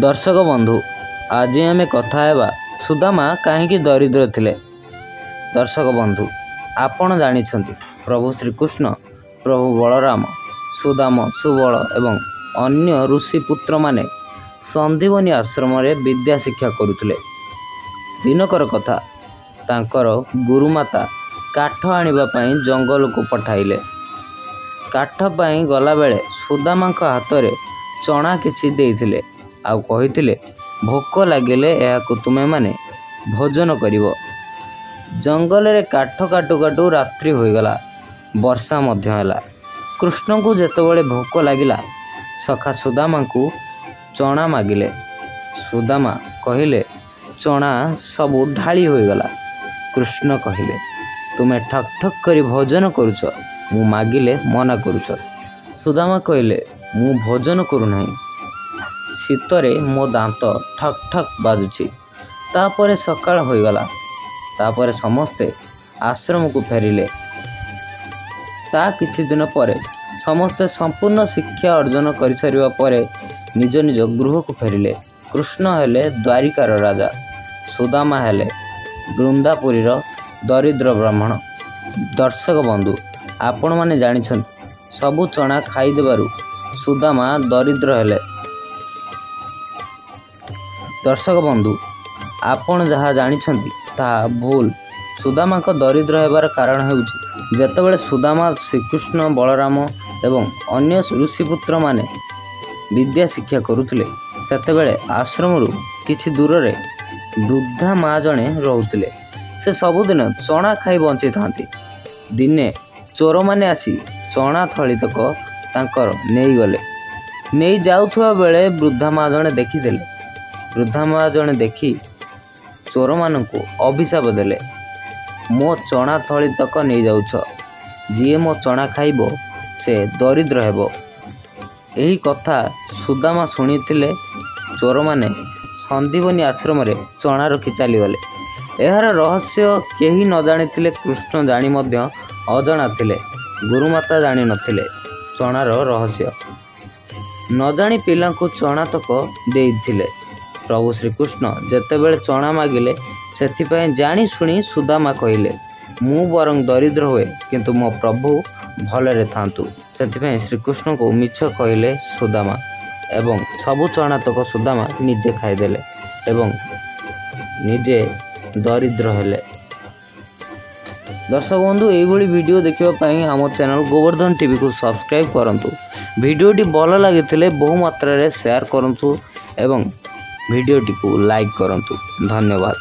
दर्शक बंधु आज आम कथा हेबा सुदामा कहीं दरिद्र थिले। दर्शक बंधु आपण जानिछंती प्रभु श्रीकृष्ण प्रभु बलराम सुदाम सुबल एवं अन्य ऋषि पुत्र माने संदीवनी आश्रम रे विद्या शिक्षा करुथिले। दिनकर कथा तांकर गुरुमाता काठ आनिबा पई जंगल को पठाइले। काठ पई गला बेले सुदामा हाथ रे चना किछि देइथिले आउ कहिथिले भोक लागिले एहाकु तुमे माने भोजन करिवो। जंगल रे काठ काटू काटू रात्रि होईगला, वर्षा मध्य होला। कृष्ण को जेतेबेले भोक लागिला सखा सुदामा को चना मागिले। सुदामा कहिले चना सबु ढाली होईगला। कृष्ण कहिले तुमे ठक ठक करी भोजन करुछ, मु मागिले मना करुछ। सुदामा कहिले मु भोजन करू नाही, शीतरे मो दांत ठक ठक बाजुछि। तापरे सकाळ होईगला। तापरे समस्ते आश्रम को फेरिले। ता किछि दिन परे समस्ते संपूर्ण शिक्षा अर्जन करि सारिबा परे निज निज गृह को फेरिले। कृष्ण हेले द्वारिकार राजा, सुदामा हेले वृंदापुरीर दरिद्र ब्राह्मण। दर्शक बंधु आपण माने जानिछंती सबु चना खाई देबारु सुदामा दरिद्र हेले। दर्शक बंधु आपण जहाँ जानिछंती ताहा भूल। सुदामा को दरिद्र हेबार कारण हेउछि जेतेबेले सुदामा श्रीकृष्ण बलराम एवं अन्य ऋषिपुत्र माने विद्या शिक्षा करुथिले तेतेबेले आश्रम किछि दूर रे वृद्धा माँ जणे रहुथिले। से सबुदिन चना खाई बंची थांती। दिने चोर माने आसी चना थली तक तांकर नेई गले। नेई जाउथुवा बेले वृद्धा माँ जणे देखिदेले। वृद्धा माँ जणे देखि चोर मानंकु अभिशाप देले, मो चना थली तक नहीं जाउछ, जी मो चना खाइबो से दरिद्र हेबो। एही कथा सुदामा शुणिथिले चोर माने संदीवनी आश्रम रे चना रखी चली गले। एहार रहस्य केही न जानिथिले। कृष्ण जानी मध्य अजणा थिले। गुरुमाता जानी नथिले चनार रहस्य। न जानी पिलांकु चना तक देइथिले। प्रभु श्रीकृष्ण जेतेबेले चना मागिले सेथिपाई जानी शुणी सुदामा कहिले मु बरं दरिद्र हुए किंतु मो प्रभु भलरे थांतु। सेथिपाई श्रीकृष्ण को मिछ कहिले सुदामा एवं सबु चना तक सुदामा निजे खाइदेले एवं निजे दरिद्र हेले। दर्शक बंधु एभली वीडियो देखिबा पई आम चैनल गोवर्धन टीवी को सब्सक्राइब करंतु। वीडियोटी भल लागिथिले बहु मात्रा रे शेयर करंतु एवं वीडियोटी को लाइक करंतु। धन्यवाद।